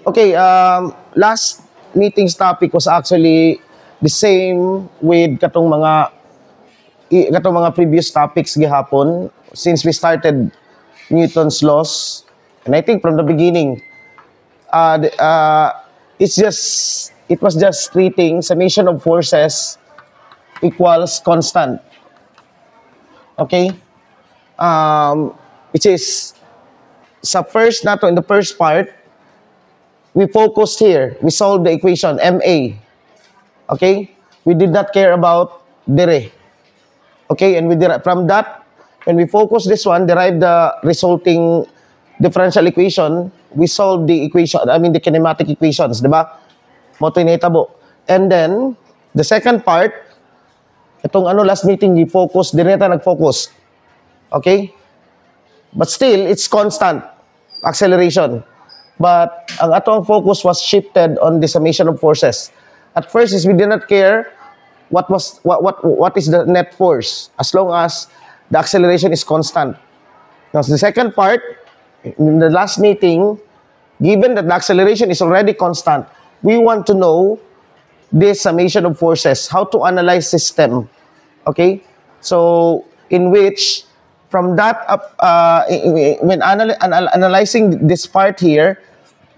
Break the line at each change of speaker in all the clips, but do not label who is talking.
Okay, last meeting's topic was actually the same with katong mga previous topics gihapon since we started Newton's laws. And I think from the beginning, it was just treating summation of forces equals constant. Okay? Which is sa first nato in the first part, we focused here. We solved the equation MA. Okay? We did not care about dire. Okay? And from that, when we focus this one, derive the resulting differential equation, we solve the equation, the kinematic equations, di ba? Moto initabo. And then, the second part, itong last meeting, we focus, dineta nag-focus. Okay? But still, it's constant acceleration. But ang atong focus was shifted on the summation of forces. At first, we did not care what is the net force as long as the acceleration is constant. Now, the second part, in the last meeting, given that the acceleration is already constant, we want to know this summation of forces, how to analyze system. Okay? So, in which, from that, when analyzing this part here,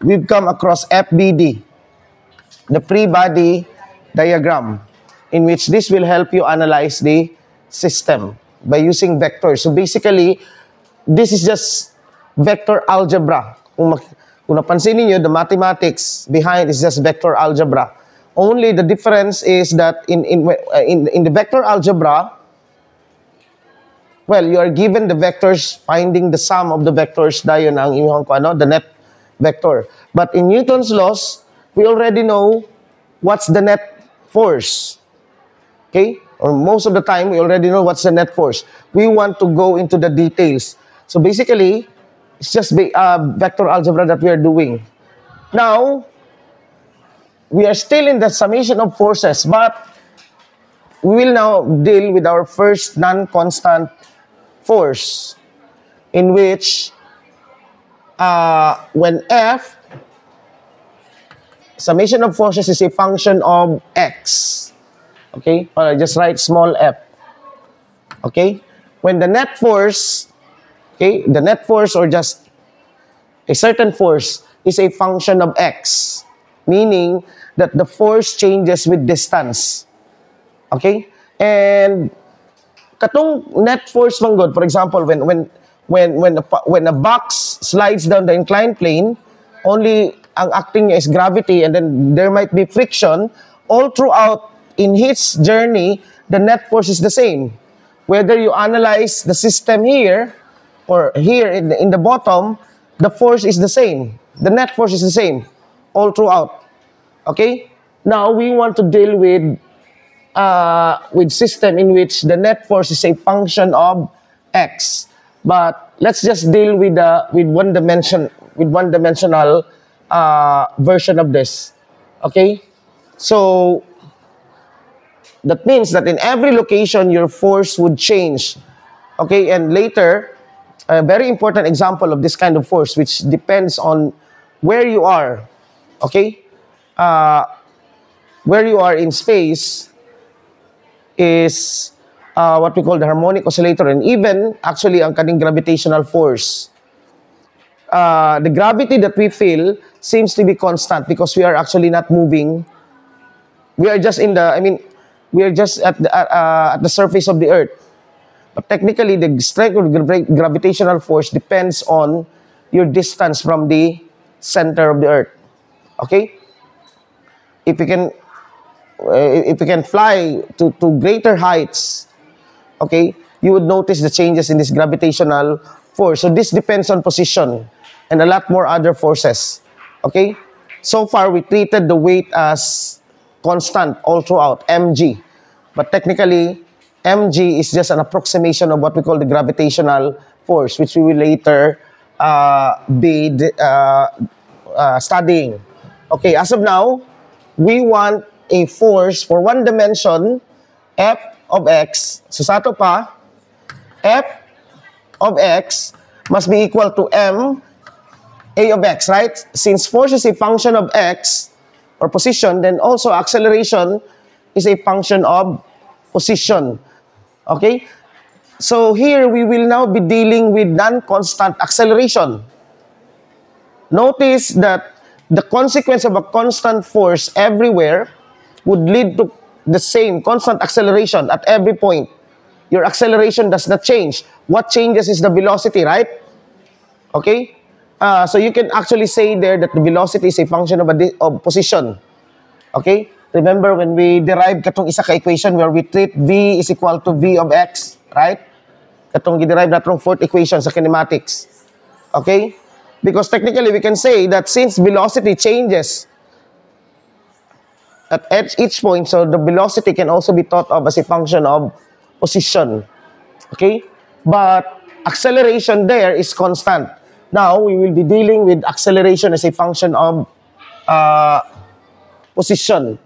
we've come across FBD, the free body diagram, in which this will help you analyze the system by using vectors. So basically, this is just vector algebra. Kung napansin niyo, the mathematics behind is just vector algebra. Only the difference is that in the vector algebra, well, you are given the vectors, finding the sum of the vectors, dayon ang imong the net vector. But in Newton's laws, we already know what's the net force. Okay? Or most of the time, we already know what's the net force. We want to go into the details. So basically, it's just vector algebra that we are doing. Now, we are still in the summation of forces, but we will now deal with our first non-constant force, in which when F, summation of forces is a function of X. Okay? Or just write small f. Okay? When the net force, okay, the net force or just a certain force is a function of X, meaning that the force changes with distance. Okay? And katong net force man god, for example, when a box slides down the inclined plane, only ang acting niya is gravity, and then there might be friction all throughout in its journey. The net force is the same. Whether you analyze the system here or here in the bottom, the force is the same. The net force is the same all throughout. Okay? Now we want to deal with system in which the net force is a function of X. But let's just deal with one-dimensional version of this. Okay? So that means that in every location, your force would change. Okay? And later, a very important example of this kind of force, which depends on where you are. Okay? Where you are in space is what we call the harmonic oscillator, and even actually ang kaning gravitational force. The gravity that we feel seems to be constant because we are actually not moving. We are just we are just at the surface of the Earth. But technically, the strength of gravitational force depends on your distance from the center of the Earth. Okay? If you can fly to greater heights, okay, you would notice the changes in this gravitational force. So this depends on position and a lot more other forces. Okay? So far, we treated the weight as constant all throughout, mg. But technically, mg is just an approximation of what we call the gravitational force, which we will later be studying. Okay, as of now, we want a force for one dimension, f of x. So sa ato pa, f of x must be equal to m a of x, right? Since force is a function of x or position, then also acceleration is a function of position. Okay? So here we will now be dealing with non-constant acceleration. Notice that the consequence of a constant force everywhere would lead to the same constant acceleration at every point. Your acceleration does not change. What changes is the velocity, right? Okay? So you can actually say there that the velocity is a function of position. Okay? Remember when we derived katong isa ka equation where we treat v is equal to v of x, right? Katong gi-derive natong fourth equation sa kinematics. Okay? Because technically we can say that since velocity changes at each point, so the velocity can also be thought of as a function of position. Okay? But acceleration there is constant. Now, we will be dealing with acceleration as a function of position.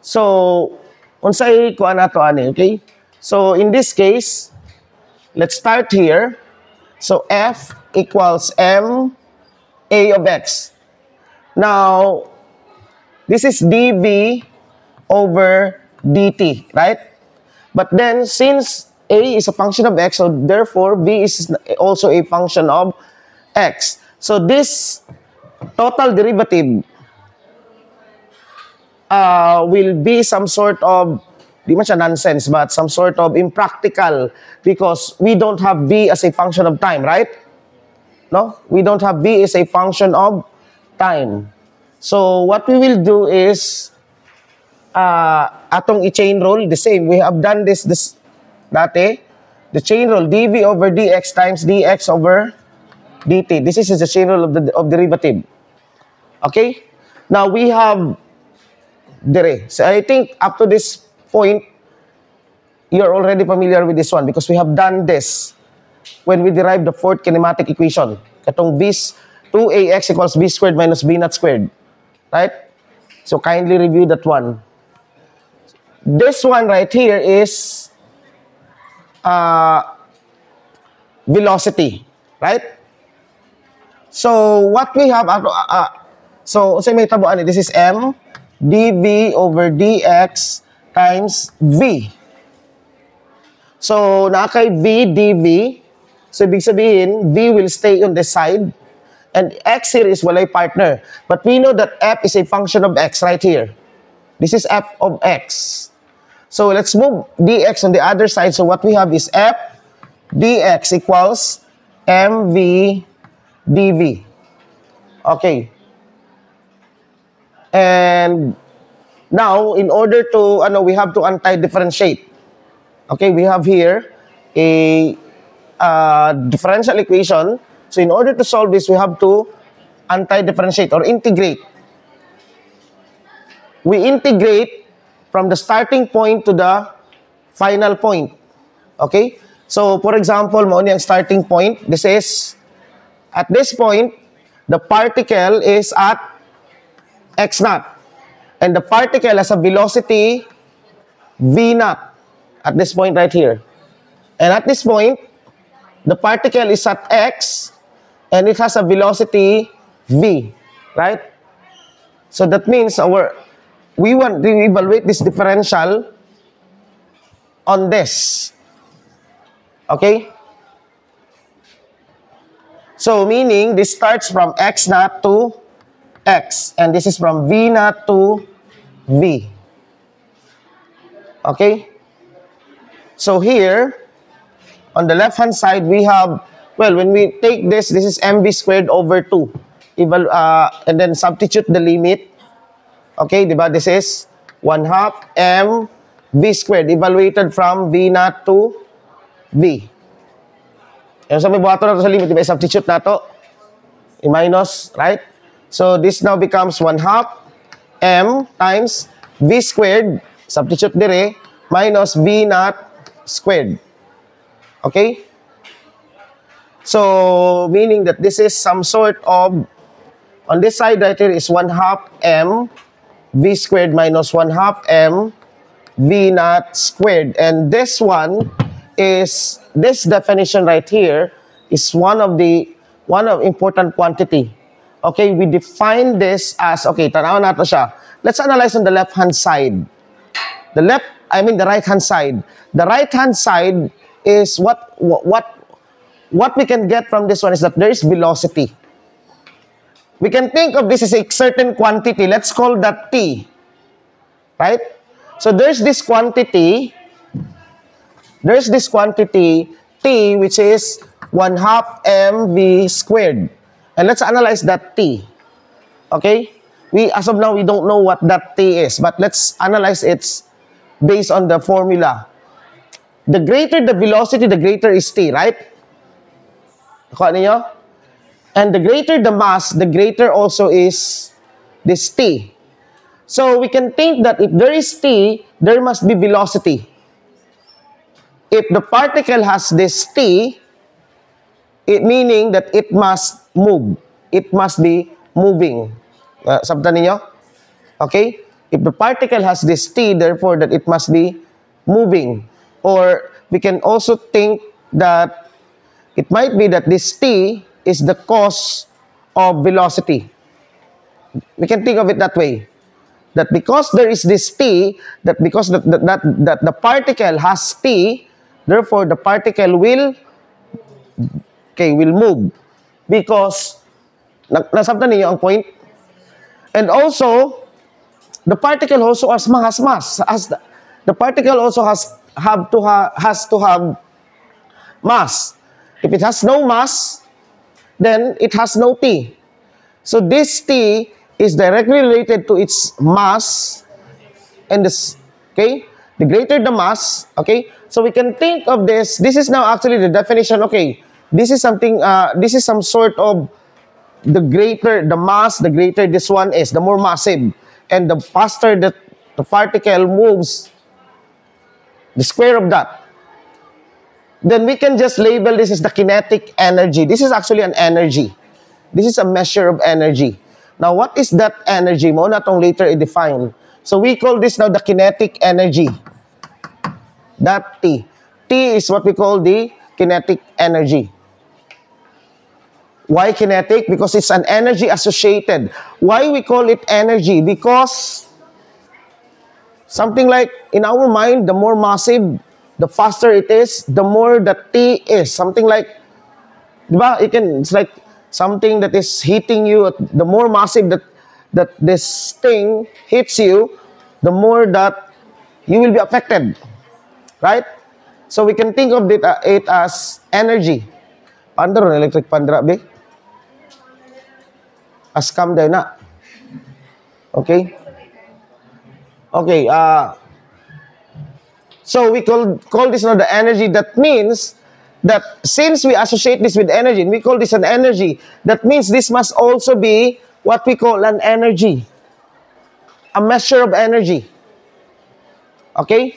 So, unsay kuan nato ani, okay? So, in this case, let's start here. So, F equals m a of x. Now, this is dv over dt, right? But then, since a is a function of x, so therefore, v is also a function of x. So, this total derivative will be some sort of, di man siya nonsense, but some sort of impractical because we don't have v as a function of time, right? No? We don't have v as a function of time. So, what we will do is, atong i-chain rule, the same. We have done this dati. The chain rule, dv over dx times dx over dt. This is the chain rule of derivative. Okay? Now, we have dire. So, I think up to this point, you're already familiar with this one because we have done this when we derive the fourth kinematic equation. Katong v 2ax equals b squared minus b naught squared. Right? So, kindly review that one. This one right here is velocity. Right? So, what we have, so may tabuan, this is m dv over dx times v. So, na kay v dv, so ibig sabihin, v will stay on this side, and x here is walay partner. But we know that f is a function of x right here. This is f of x. So, let's move dx on the other side. So, what we have is f dx equals mv dv. Okay. And now, in order to, we have to anti-differentiate. Okay, we have here a differential equation. So, in order to solve this, we have to anti-differentiate or integrate. We integrate from the starting point to the final point. Okay? So, for example, mao ni ang starting point. This is, at this point, the particle is at x naught. And the particle has a velocity v naught at this point right here. And at this point, the particle is at x and it has a velocity v, right? So that means we want to evaluate this differential on this. Okay? So meaning this starts from x naught to x, and this is from v naught to v. Okay? So here, on the left-hand side, we have, well, when we take this is mv squared over 2. And then substitute the limit. Okay, diba? This is 1/2 mv squared, evaluated from v naught to v. And so may buhato na to sa limit, diba? Substitute na to. I-minus, right? So, this now becomes 1/2 m times v squared, substitute dire, minus v naught squared. Okay? So, meaning that this is some sort of, on this side right here is 1/2 m v squared minus 1/2 m v naught squared. And this one is, this definition right here is one of important quantity. Okay, we define this as, okay, tanawan nato siya. Let's analyze on the left-hand side. The right-hand side. The right-hand side is what we can get from this one is that there is velocity. We can think of this as a certain quantity. Let's call that T. Right? So there's this quantity T, which is 1/2 mv squared. And let's analyze that T. Okay? As of now, we don't know what that T is, but let's analyze it based on the formula. The greater the velocity, the greater is T, right? Nakuha ninyo? And the greater the mass, the greater also is this T. So we can think that if there is T, there must be velocity. If the particle has this T, it meaning that it must move. It must be moving. Sabtan ninyo? Okay? If the particle has this T, therefore that it must be moving. Or we can also think that it might be that this T is the cause of velocity. We can think of it that way. That because there is this T, that because that the particle has T, therefore the particle will move. Because, nasabtan niyo ang point? And also, the particle also has mass. The particle also has to have mass. If it has no mass, then it has no T. So this T is directly related to its mass and this, okay? The greater the mass, okay? So we can think of this. This is now actually the definition, okay? This is something, this is some sort of the greater the mass, the greater this one is, the more massive. And the faster that the particle moves, the square of that. Then we can just label this as the kinetic energy. This is actually an energy. This is a measure of energy. Now, what is that energy? Mo na tong later i-define. So we call this now the kinetic energy. That T. T is what we call the kinetic energy. Why kinetic? Because it's an energy associated. Why we call it energy? Because something like in our mind, the more massive, the faster it is, the more the T is. Something like, diba? It's like something that is hitting you. The more massive that this thing hits you, the more that you will be affected. Right? So we can think of it as energy. Pandro electric pandra, be? Askam day na. Okay? Okay, so we call this now the energy. That means that since we associate this with energy, and we call this an energy, that means this must also be what we call an energy. A measure of energy. Okay?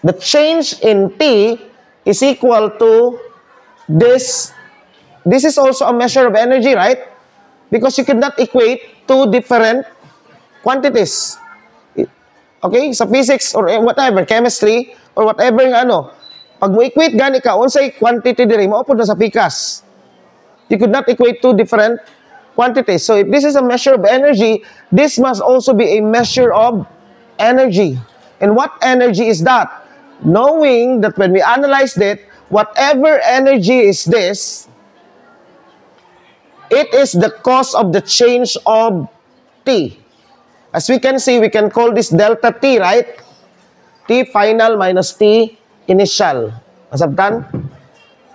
The change in T is equal to this. This is also a measure of energy, right? Because you cannot equate two different quantities. Okay? Sa physics or whatever, chemistry or whatever nga ano, pag mo equate gani ka, unsay quantity diri, maupod na sa pikas. You could not equate two different quantities. So if this is a measure of energy, this must also be a measure of energy. And what energy is that? Knowing that when we analyzed it, whatever energy is this, it is the cause of the change of T. As we can see, we can call this delta T, right? T final minus T initial. Nasabtan?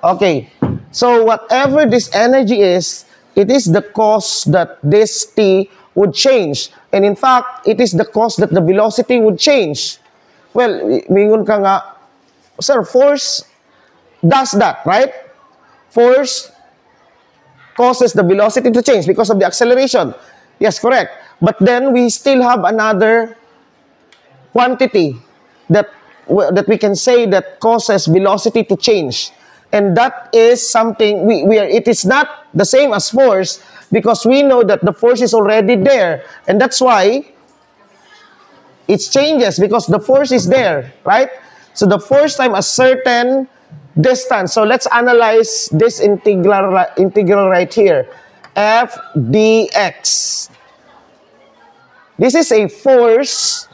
Okay. So whatever this energy is, it is the cause that this T would change. And in fact, it is the cause that the velocity would change. Well, mingon ka nga, sir, force does that, right? Force causes the velocity to change because of the acceleration. Yes, correct. But then we still have another quantity that we can say that causes velocity to change. And that is something it is not the same as force because we know that the force is already there. And that's why it changes because the force is there, right? So the first time a certain distance. So let's analyze this integral right here. F dx. This is a force.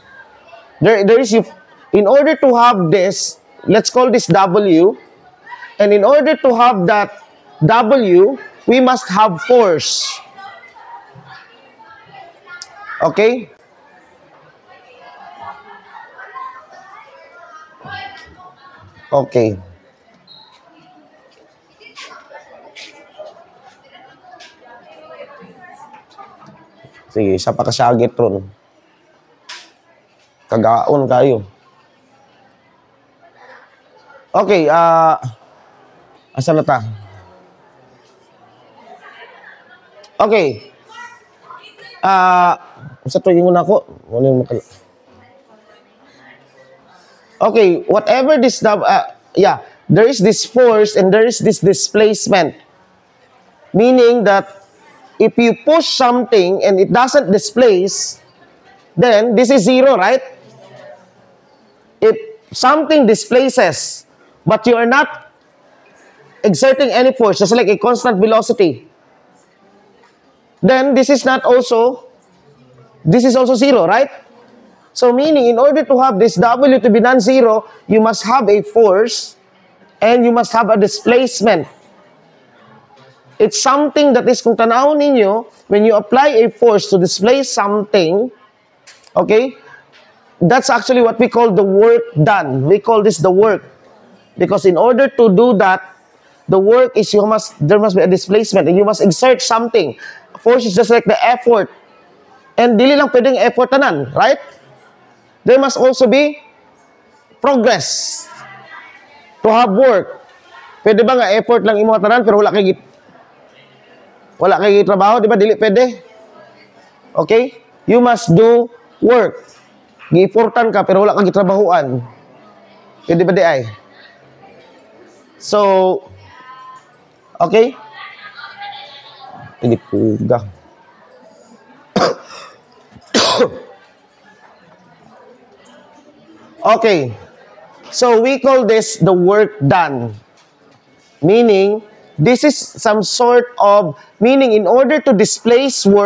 In order to have this, let's call this W. And in order to have that W, we must have force. Okay? Okay. Sige, isa pa kasyagit ron. Kagaon kayo. Okay, asa na ta? Okay. Sa tuwing muna ako. Okay, whatever this, there is this force and there is this displacement. Meaning that if you push something and it doesn't displace, then this is zero, right? If something displaces, but you are not exerting any force, just like a constant velocity, then this is also zero, right? So meaning, in order to have this W to be non-zero, you must have a force and you must have a displacement. It's something that is, kung tanawin ninyo, when you apply a force to displace something, okay, that's actually what we call the work done. We call this the work. Because in order to do that, the work is there must be a displacement and you must exert something. Force is just like the effort. And dili lang pwedeng effort tanan, right? There must also be progress to have work. Pwede ba nga effort lang imo tanan pero wala kay trabaho, di ba? Dili pwede. Okay? You must do work. Gi-effortan ka pero wala kang gitrabahuan. Pwede ba di ay? So, okay? Hindi puga. Okay. So, we call this the work done. Meaning, this is some sort of, meaning in order to displace in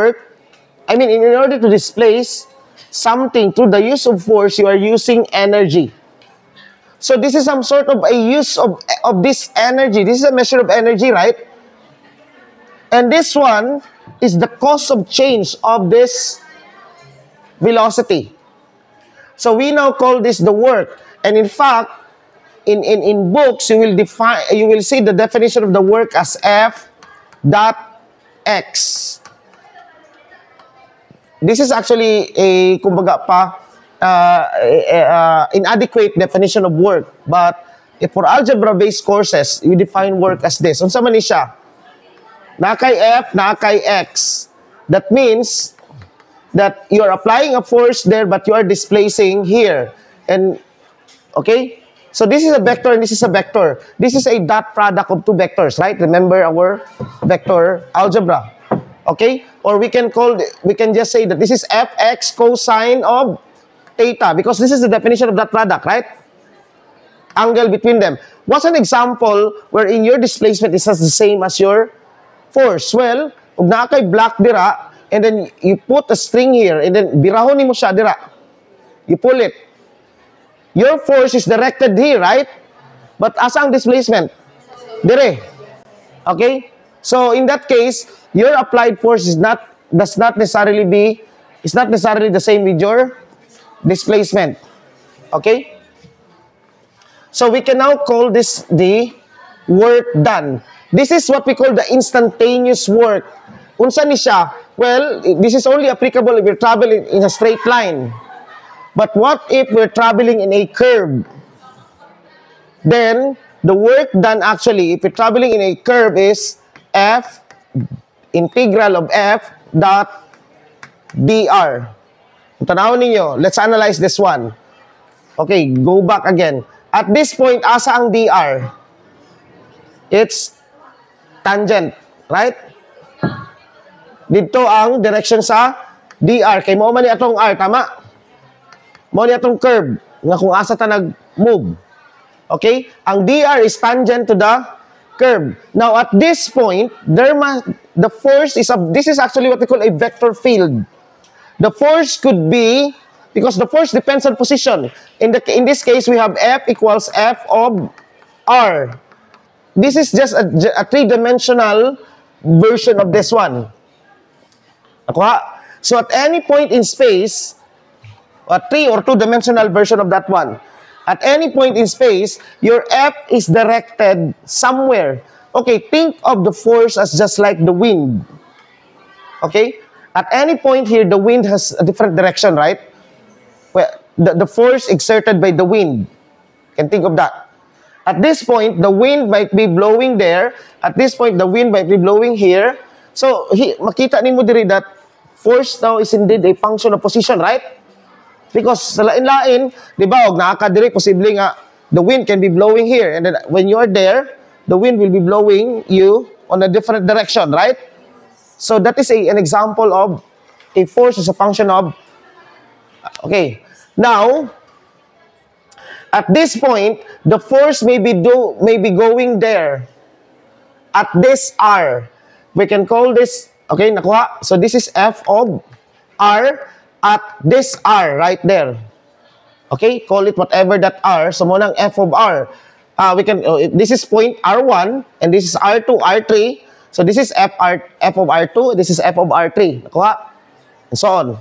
order to displace something through the use of force, you are using energy. So this is some sort of a use of this energy. This is a measure of energy, right? And this one is the cause of change of this velocity. So we now call this the work. And in fact, in books, you will see the definition of the work as F dot X. This is actually a, kumbaga pa, inadequate definition of work. But if for algebra-based courses, you define work as this. Unsa man ni siya? Na kay F, na kay X. That means that you are applying a force there, but you are displacing here. And, okay? So this is a vector and this is a vector. This is a dot product of two vectors, right? Remember our vector algebra. Okay? Or we can just say that this is fx cosine of theta because this is the definition of that product, right? Angle between them. What's an example wherein your displacement is the same as your force? Well, ug naa kay block dira and then you put a string here and then birahon nimo siya dira. You pull it. Your force is directed here, right? But asa ang displacement? Dire. Okay? So in that case, your applied force is not necessarily the same with your displacement. Okay? So we can now call this the work done. This is what we call the instantaneous work. Unsa ni siya? Well, this is only applicable if you're traveling in a straight line. But what if we're traveling in a curve? Then, the work done actually, if you're traveling in a curve is F, integral of F dot dr. Tanawin ninyo, let's analyze this one. Okay, go back again. At this point, asa ang dr? It's tangent, right? Dito ang direction sa dr. Kay mo man ni atong r, tama? Mo ni atong curve nga kung asa ta nag-move. Okay? Ang dr is tangent to the curve. Now, at this point, the force is, this is actually what we call a vector field. The force could be, because the force depends on position. In this case, we have F equals F of R. This is just a three-dimensional version of this one. Nakuha? So at any point in space, a three or two-dimensional version of that one, at any point in space, your F is directed somewhere. Okay, think of the force as just like the wind. Okay? At any point here, the wind has a different direction, right? Well, the force exerted by the wind. You can think of that. At this point, the wind might be blowing there. At this point, the wind might be blowing here. So, makita nimo diri that force now is indeed a function of position, right? Because sa lain-lain, di ba, og nakakadiri, posible nga, the wind can be blowing here. And then when you are there, the wind will be blowing you on a different direction, right? So that is an example of a force as a function of, okay. Now, at this point, the force may be going there. At this R. We can call this, okay, nakuha? So this is F of R. At this R right there. Okay, call it whatever that R. So muna ang F of R. This is point R1 and this is R2, R3. So this is F of R2, this is F of R3. Nakuha? And so on.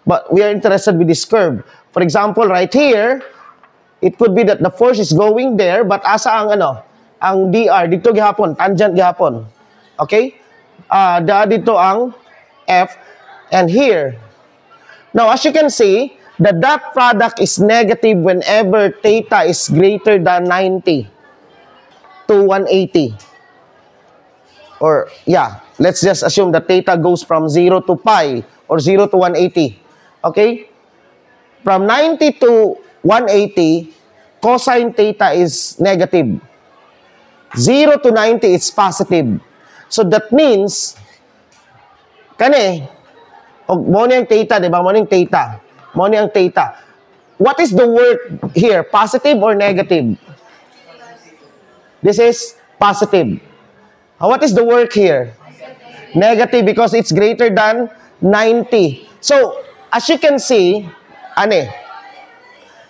But we are interested with this curve. For example, right here, it could be that the force is going there, but asa ang ang dr dito gihapon, tangent gihapon. Okay? Dito ang F and here. Now, as you can see, the dot product is negative whenever theta is greater than 90 to 180. Or, yeah, let's just assume that theta goes from 0 to pi or 0 to 180. Okay? From 90 to 180, cosine theta is negative. 0 to 90 is positive. So that means, mo niyang theta, di ba? Mo niyang theta. Mo niyang theta. What is the work here? Positive or negative? This is positive. What is the work here? Negative because it's greater than 90. So, as you can see,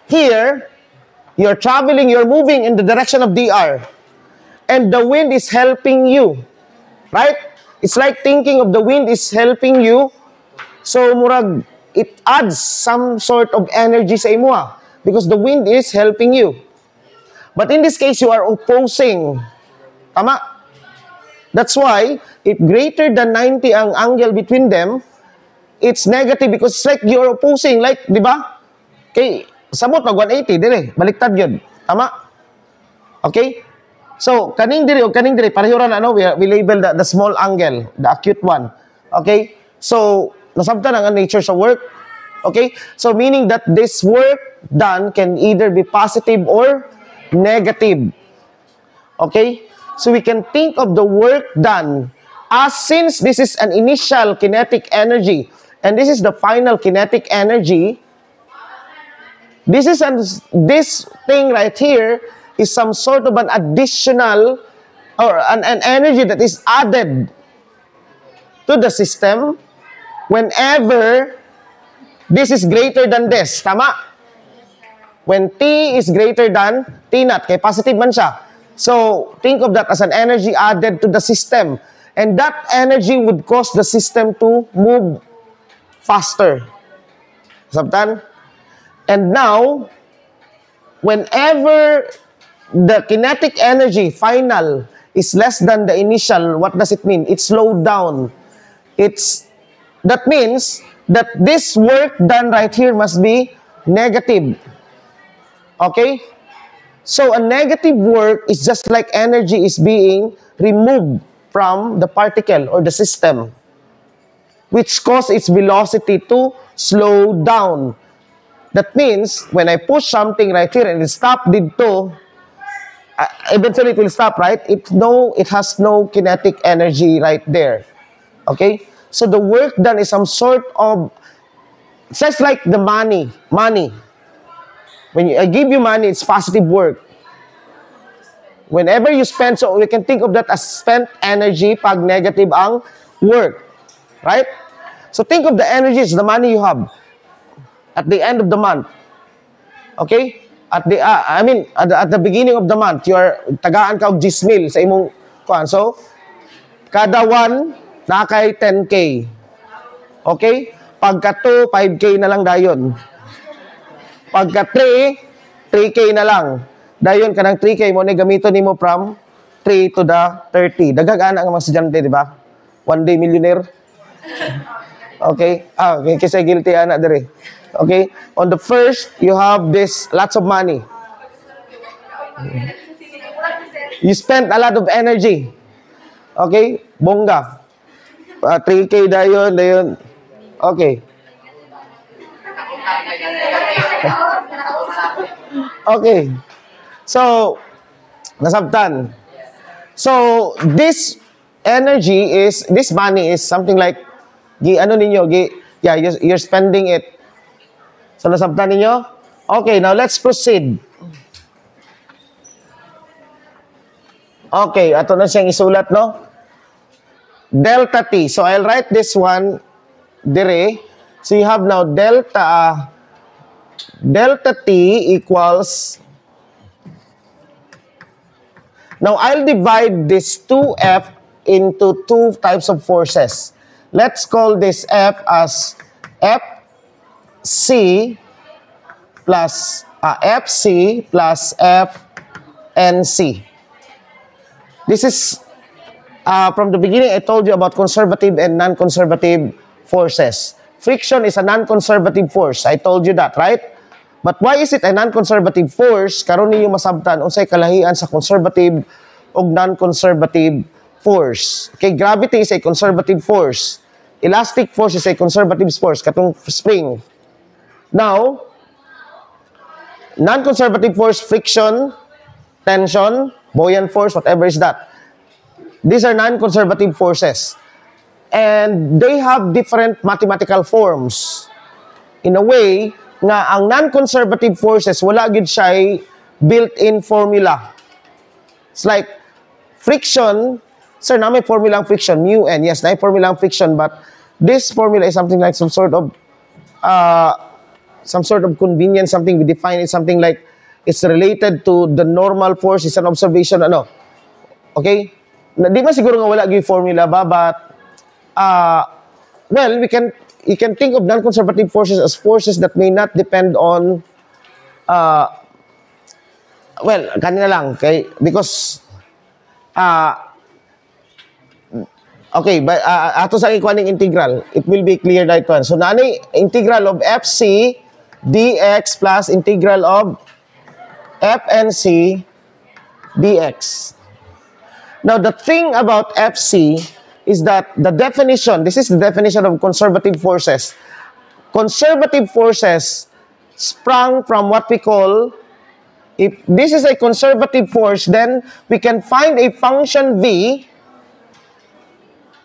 here, you're traveling, you're moving in the direction of dr. And the wind is helping you. Right? It's like thinking of the wind is helping you. So, murag, it adds some sort of energy sa imo because the wind is helping you. But in this case, you are opposing. Tama? That's why, if greater than 90 ang angle between them, it's negative because it's like you're opposing. Like, di ba? Okay, sabot mag 180, dire. Baliktad yun. Tama? Okay? So, kaning dire, pareho ra na, we label the small angle, the acute one. Okay? So, nasabtan ang nature sa work. Okay? So, meaning that this work done can either be positive or negative. Okay? So, we can think of the work done as since this is an initial kinetic energy and this is the final kinetic energy, this thing right here is some sort of an additional or an energy that is added to the system whenever this is greater than this. Tama? When T is greater than T naught, kay positive man siya. So, think of that as an energy added to the system. And that energy would cause the system to move faster. Sabtan? And now, whenever the kinetic energy final is less than the initial, what does it mean? It's slowed down. That means that this work done right here must be negative. Okay? So, a negative work is just like energy is being removed from the particle or the system, which causes its velocity to slow down. That means, when I push something right here and it stop dito, eventually it will stop, right? It has no kinetic energy right there. Okay? So the work done is some sort of, just like the money. When I give you money, it's positive work. Whenever you spend, so we can think of that as spent energy pag negative ang work. Right? So think of the energies, the money you have at the end of the month. Okay? At the beginning of the month, you are tagaan ka og 10,000 sa imong kuan. So kada one na kay 10K. Okay? Pagka 2, 5K na lang dayon. Pagka 3, 3K na lang. Dayon kanang 3K mo ni gamiton nimo from 3 to the 30. Daghang ana nga mga estudyante, di ba? One day millionaire. Okay? Okay, kasi guilty ana dire. Okay? On the first, you have this lots of money. You spent a lot of energy. Okay? Bongga. 3K dayon. Okay. Okay. So, nasabtan. So, this money is something like, you're spending it. So, nasabtan ninyo? Okay, now let's proceed. Okay, ato na siyang isulat, no? Delta T. So, I'll write this one dire. So, you have now delta T equals. Now, I'll divide this 2F into two types of forces. Let's call this F as FC plus FNC. This is, from the beginning, I told you about conservative and non-conservative forces. Friction is a non-conservative force. I told you that, right? But why is it a non-conservative force? Karon ninyo masabtan unsay kalahian sa conservative ug non-conservative force. Okay, gravity is a conservative force. Elastic force is a conservative force, katong spring. Now, non-conservative force, friction, tension, buoyant force, whatever is that. These are non-conservative forces. And they have different mathematical forms. In a way, nga ang non-conservative forces, wala gid siya built-in formula. It's like, friction, sir, na may formula ang friction, mu n. Yes, na may formula ang friction, but this formula is something like some sort of convenience, something we define it, something like it's related to the normal force, it's an observation, okay? Di man siguro nga wala gyud formula ba, but well, you can think of non-conservative forces as forces that may not depend on well, kanina lang because okay, but ato sa ikuaning integral, it will be clear that one. So nani integral of FC dx plus integral of FNC dx. Now the thing about FC is that the definition, this is the definition of conservative forces. Conservative forces sprang from what we call, if this is a conservative force, then we can find a function V,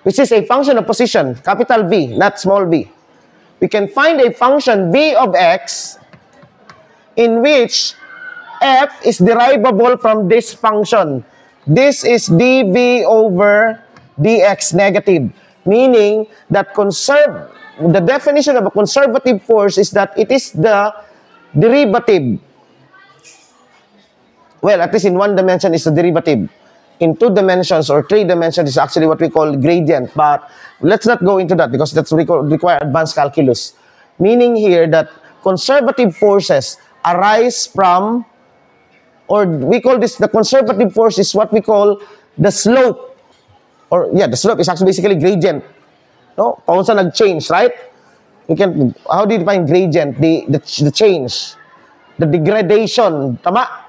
which is a function of position, capital V, not small v. We can find a function V of x in which f is derivable from this function. This is dv over dx negative, meaning that the definition of a conservative force is that it is the derivative. Well, at least in one dimension is the derivative. In 2 dimensions or 3 dimensions is actually what we call gradient. But let's not go into that because that's require advanced calculus. Meaning here that conservative forces arise from, or we call this, the conservative force is what we call the slope. Or yeah, the slope is actually basically gradient. No? Paano sa nag-change, right? How do you define gradient? The change. The degradation. Tama?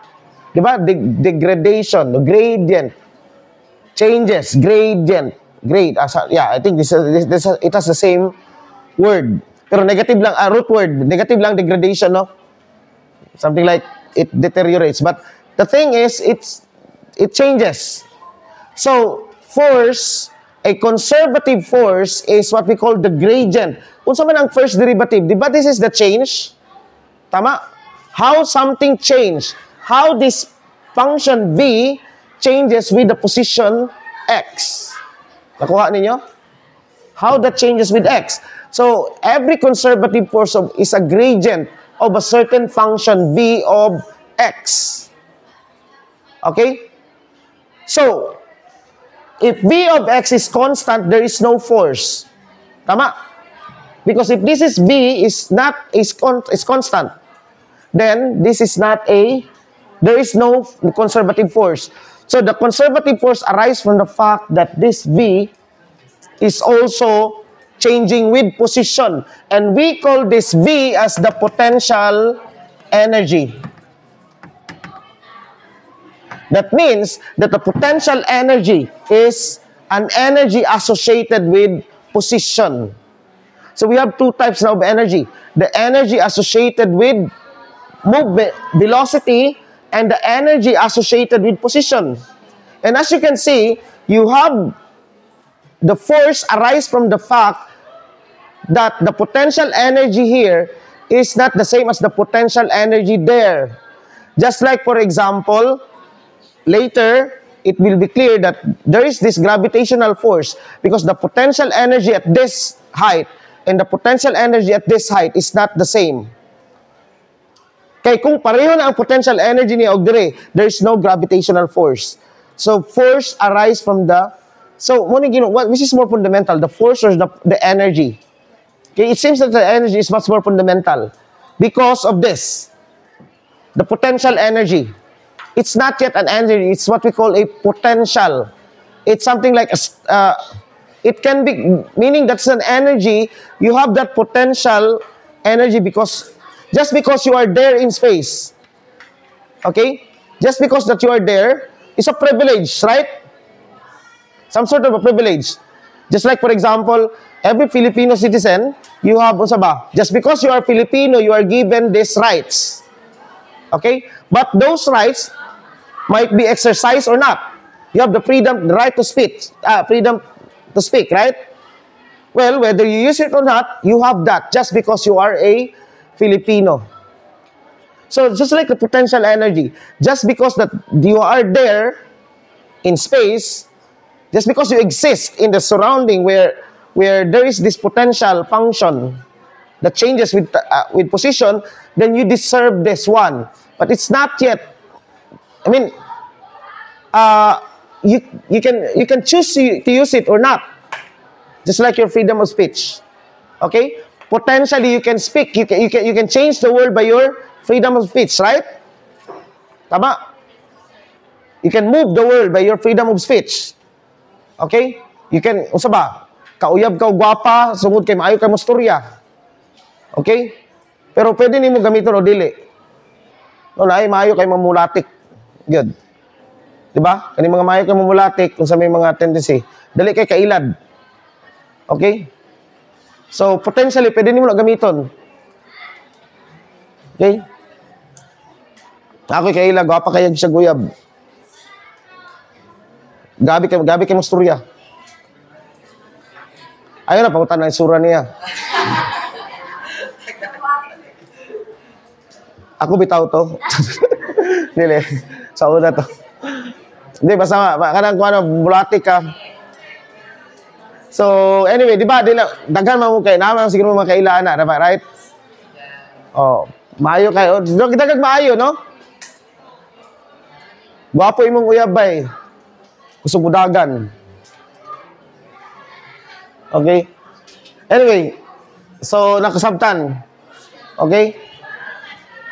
Diba? Degradation. The gradient. Changes. Gradient. Grade. Yeah, I think it has the same word. Pero negative lang, root word. Negative lang degradation, no? Something like it deteriorates. But the thing is, it changes. So, force, a conservative force is what we call the gradient. Unsa man ang first derivative? Diba this is the change? Tama? How something changed. How this function V changes with the position x. Nakuha ninyo? How that changes with x. So, every conservative force is a gradient of a certain function v of x. Okay? So, if v of x is constant, there is no force. Tama? Because if this is v is constant, then this is not there is no conservative force. So the conservative force arises from the fact that this v is also changing with position. And we call this v as the potential energy. That means that the potential energy is an energy associated with position. So we have two types now of energy. The energy associated with movement, velocity, and the energy associated with position. And as you can see, you have the force arise from the fact that the potential energy here is not the same as the potential energy there. Just like, for example, later, it will be clear that there is this gravitational force because the potential energy at this height and the potential energy at this height is not the same. Kaya kung pareho na ang potential energy ni Ogre, there is no gravitational force. So, force arise from the... So, which is more fundamental, the force or the energy? Okay, it seems that the energy is much more fundamental because of this. The potential energy. It's not yet an energy, it's what we call a potential. It's something like it can be, meaning that's an energy, you have that potential energy just because you are there in space. Okay? Just because that you are there is a privilege, right? Some sort of a privilege. Just like, for example, every Filipino citizen, you have, just because you are Filipino, you are given these rights. Okay? But those rights might be exercised or not. You have the freedom, the right to speak, freedom to speak, right? Well, whether you use it or not, you have that just because you are a Filipino. So, just like the potential energy, just because that you are there in space, just because you exist in the surrounding where there is this potential function that changes with position, then you deserve this one. But it's not yet. I mean, you can choose to use it or not. Just like your freedom of speech. Okay? Potentially, you can speak. You can change the world by your freedom of speech, right? Tama? You can move the world by your freedom of speech. Okay? You can, kauyab ka, gwapa, sungod kay maayo kay mostorya. Okay? Pero pwede nimo gamiton o dili. No, naay maayo kay mamulatik. Good. Diba? Kani mga maayo kay mamulatik, kung sa may mga tendency, dali kay kailad. Okay? So, potentially, pwede nimo na gamiton. Okay? Ako kay ilag, gwapa kayag siya guyab. Gabi kay mostorya. Ayaw na, pangutan na yung sura niya. Ako bitaw to. Dili. Sa una to. Hindi, basta kanang bulatik ka. So, anyway, di ba, daghan mo kayo, naman siguro mga kailangan na, diba, right? Oh, maayo kayo. Dagag maayo, no? Gwapo imong uyabay. Kusog budagan. Okay? Anyway, so, nakasabtan. Okay?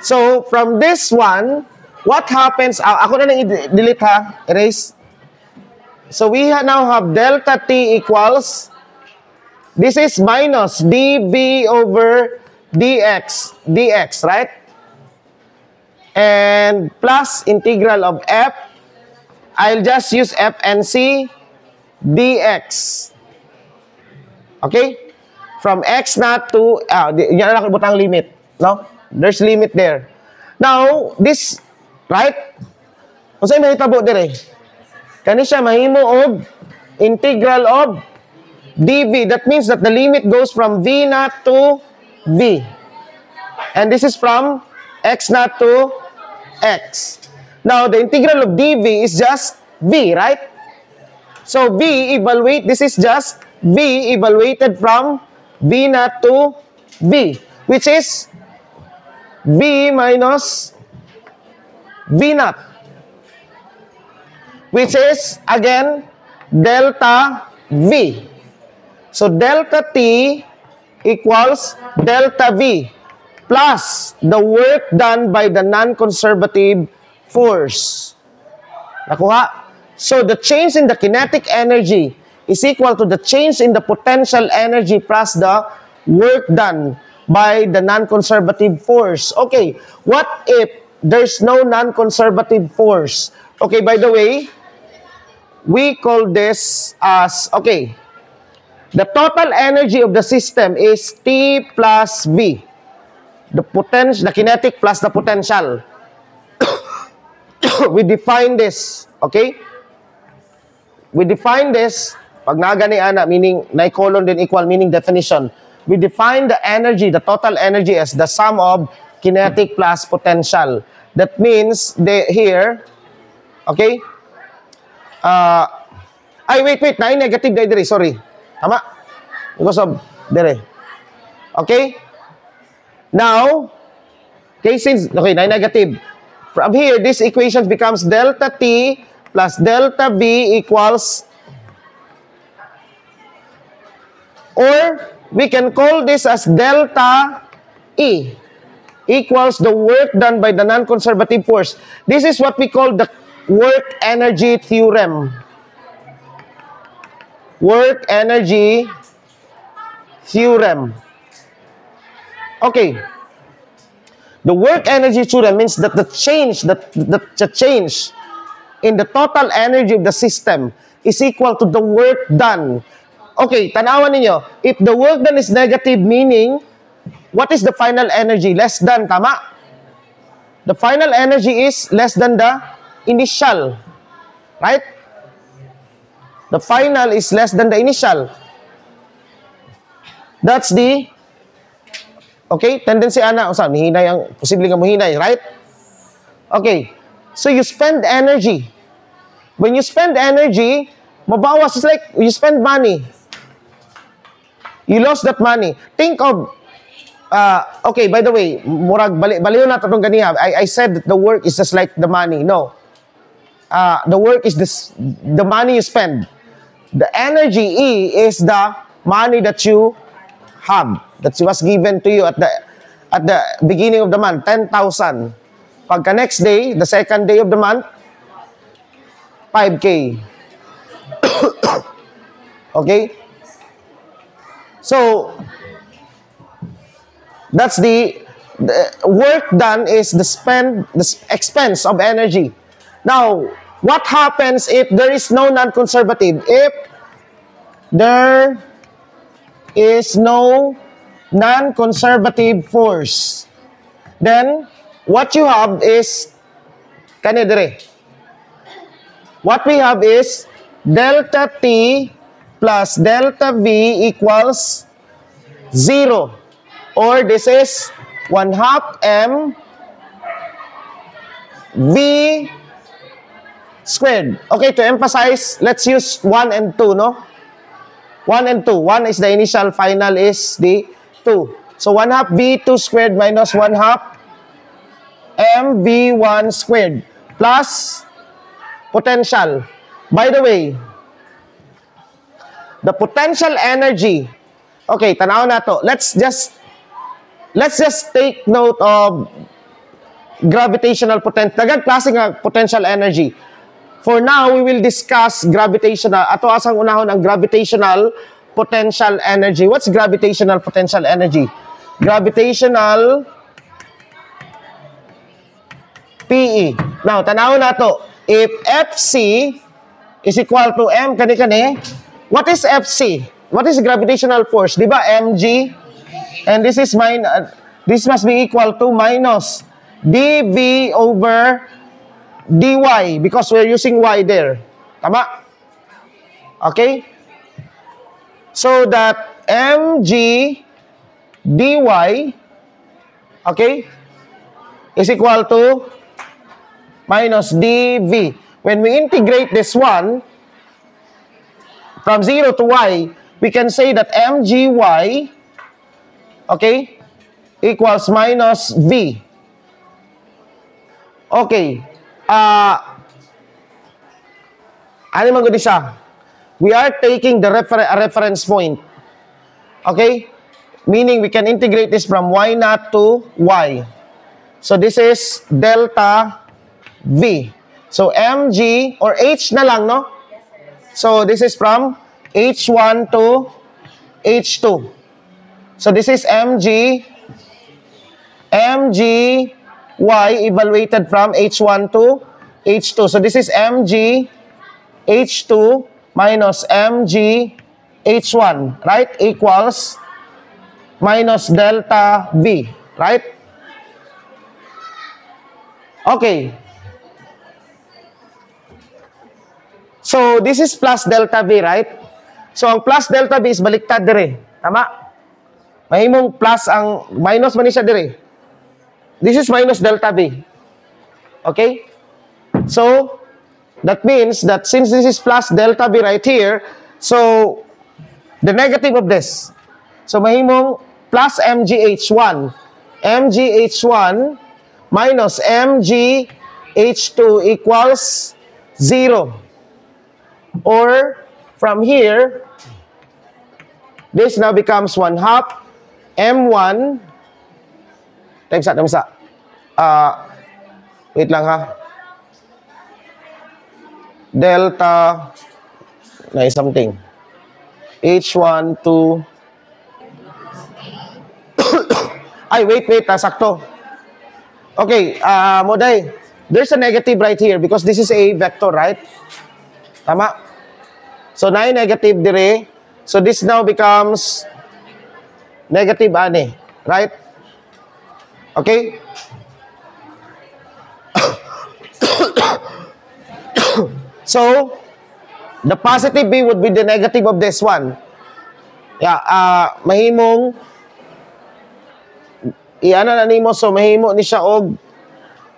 So, from this one, what happens, ako na nang i-delete ha, erase. So, we now have delta T equals, this is minus dV over dx, right? And plus integral of f, I'll just use f and c dx. Okay? From x naught to, yan lang butang limit, no? There's limit there. Now, this, right? Kung sa'yo mahitabo dire, kani siya mahimo og integral of dv. That means that the limit goes from v naught to v. And this is from x naught to x. Now, the integral of dv is just V, right? So V evaluate, this is just V evaluated from V naught to V, which is V minus V naught, which is, again, delta V. So delta T equals delta V plus the work done by the non-conservative force. Nakuha? So the change in the kinetic energy is equal to the change in the potential energy plus the work done by the non-conservative force. Okay, what if there's no non-conservative force? Okay, by the way, we call this as, okay, the total energy of the system is T plus V. The kinetic plus the potential. We define this, okay? We define this, pag nagani ana, meaning na-colon din equal, meaning definition. We define the energy, the total energy as the sum of kinetic plus potential. That means, here, okay? Wait, negative dire, sorry. Tama? Because of dire. Okay? Now, okay, since, okay, negative. From here, this equation becomes delta T plus delta V equals, or we can call this as delta E equals the work done by the non-conservative force. This is what we call the work energy theorem. Work energy theorem. Okay. The work energy theorem means that the change in the total energy of the system is equal to the work done. Okay, tanawan ninyo. If the work done is negative, meaning, what is the final energy? Less than, tama? The final energy is less than the initial. Right? The final is less than the initial. That's the, okay, tendency ana, mihinay ang, posible nga muhinay, right? Okay, so you spend energy. When you spend energy, mabawas, it's like you spend money. You lost that money. Think of, okay, by the way, murag, baliw na itong ganiha. I said that the work is just like the money. No. The work is the money you spend. The energy, E, is the money that you have, that was given to you at the beginning of the month, 10,000. Pagka next day, the second day of the month, 5K. Okay? So, that's the work done is the expense of energy. Now, what happens if there is no non-conservative? If there is no non-conservative force, then what you have is, what we have is delta T plus delta V equals 0. Or this is 1/2 M V squared. Okay, to emphasize, let's use 1 and 2, no? 1 and 2. 1 is the initial, final is the 2. So 1/2 V2 squared minus 1/2 MV1 squared plus potential. By the way, the potential energy, okay, tanaw na to. Let's just take note of gravitational potential. Daghang klase nga potential energy. For now, we will discuss gravitational. Ato asang unahon ang gravitational potential energy. What's gravitational potential energy? Gravitational PE. Now, tanawon nato. If FC is equal to M kani-kani, what is FC? What is gravitational force? Di ba mg? And this is this must be equal to minus dv over dy because we're using y there. Tama? Okay? So that mg dy, okay, is equal to minus dv. when we integrate this one from 0 to y, we can say that mgy, okay, equals minus v. Okay. Ano man gudi siya? We are taking the reference point. Okay? Meaning we can integrate this from y naught to y. So this is delta v. So mg, or h na lang, no? So this is from h1 to h2. So this is mg y evaluated from h1 to h2. So this is mg h2 minus mg h1, right? Equals minus delta v, right? Okay. So this is plus delta v, right? So ang plus delta v is baliktad dire. Tama? Mahimong plus ang minus man siya dire. This is minus delta v. Okay? So that means that since this is plus delta v right here, so the negative of this. So mahimong plus mgh1. mgh1 minus mgh2 equals 0. Or from here, this now becomes 1/2 m1 times that. Wait lang ha. Delta na something. H1 to ay, wait, sakto. Okay, Moday, there's a negative right here because this is a vector, right? Tama? So, na negative dire. So, this now becomes negative ani, right? Okay? So, the positive b would be the negative of this one. Yeah, mahimong iana na nimo, so mahimo ni siya og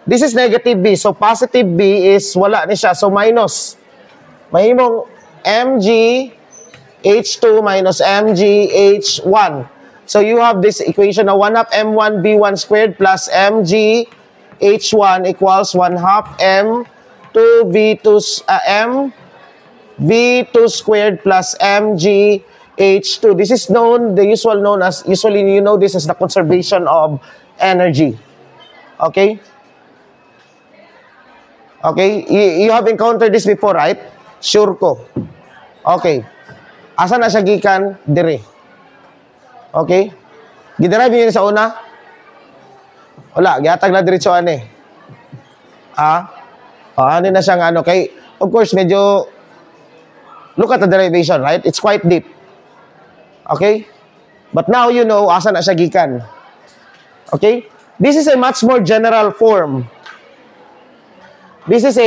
this is negative b, so positive b is wala ni siya, so minus. Mahimong mg h2 minus mg h1. So you have this equation na 1/2 m1 b1 squared plus mg h1 equals 1/2 m2 v2 m v2 squared plus mg h2. This is known, usually you know this as the conservation of energy. Okay? Okay? You have encountered this before, right? Sure ko. Okay. Asa na siya gikan? Dire. Okay? Giderive niyo sa una? Wala. Gihatag na diretso ani. Ano na siya nga ano. Kay, of course, medyo look at the derivation, right? It's quite deep. Okay? But now you know asa na siya gikan. Okay? This is a much more general form. This is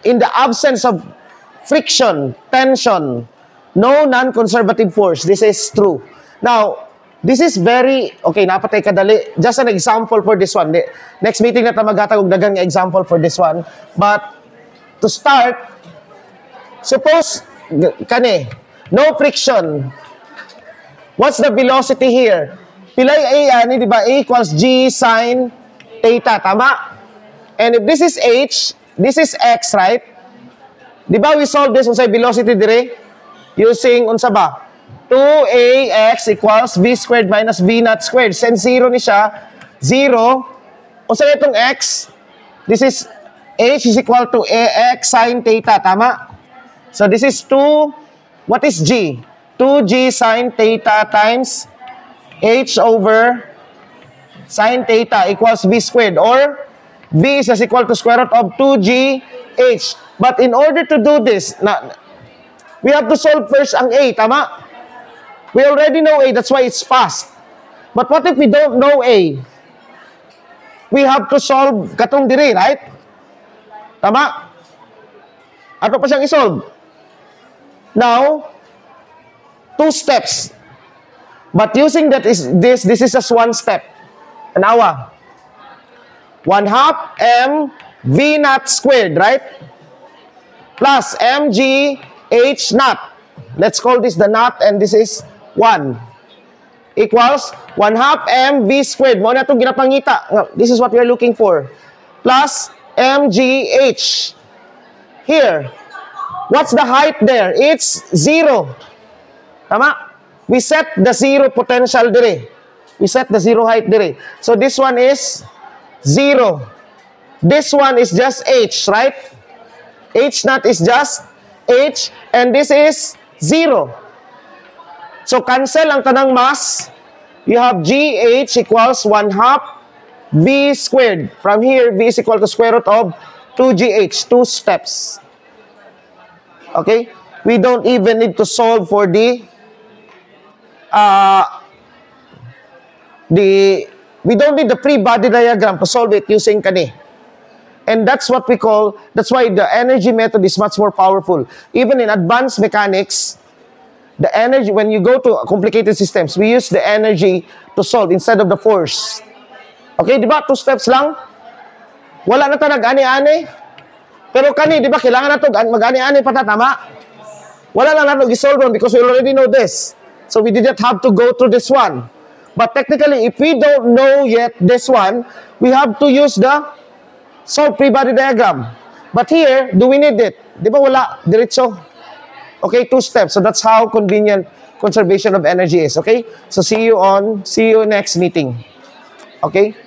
in the absence of friction, tension, no non-conservative force. This is true. Now, this is very, okay, napatay kadali. Just an example for this one. Next meeting na tayo maghatag og daghang example for this one. But, to start, suppose, no friction. What's the velocity here? Pilay A, di ba? A equals G sine theta, tama? And if this is H, this is X, right? Di ba we solve this unsay velocity dire? Using, unsa ba? 2ax equals v squared minus v naught squared. Since 0 ni siya, 0. Unsa itong x? This is, h is equal to ax sine theta, tama? So this is 2, what is g? 2g sine theta times h over sine theta equals v squared, or v is equal to square root of 2g h. But in order to do this, we have to solve first ang a, tama? We already know a, that's why it's fast. But what if we don't know a? We have to solve katong diri, right? Tama? Ato pa siyang isolve. Now, 2 steps. But using that is this is just 1 step. Anawa. 1/2 m V naught squared, right? Plus mg h naught. Let's call this the naught and this is 1. Equals 1/2 mv squared. Mo na itong ginapangita. This is what we are looking for. Plus mgh. Here. What's the height there? It's 0. Tama? We set the 0 potential dire. We set the 0 height dire. So this one is 0. This one is just h, right? H naught is just h, and this is 0. So cancel ang tanang mass. You have gh equals 1/2 v squared. From here, v is equal to square root of 2gh, 2 steps. Okay? We don't even need to solve for we don't need the free body diagram to solve it using kani. And that's what we call, that's why the energy method is much more powerful. Even in advanced mechanics, the energy, when you go to complicated systems, we use the energy to solve instead of the force. Okay, di ba? 2 steps lang. Wala na ta nag-ani-ani. Pero kani, di ba, kailangan na ito mag-ani-ani pa tama? Wala lang natin i-solve because we already know this. So we didn't have to go through this one. But technically, if we don't know yet this one, we have to use the solve free body diagram. But here, do we need it? Di ba wala? Diretso. Okay, 2 steps. So that's how convenient conservation of energy is. Okay? So see you next meeting. Okay?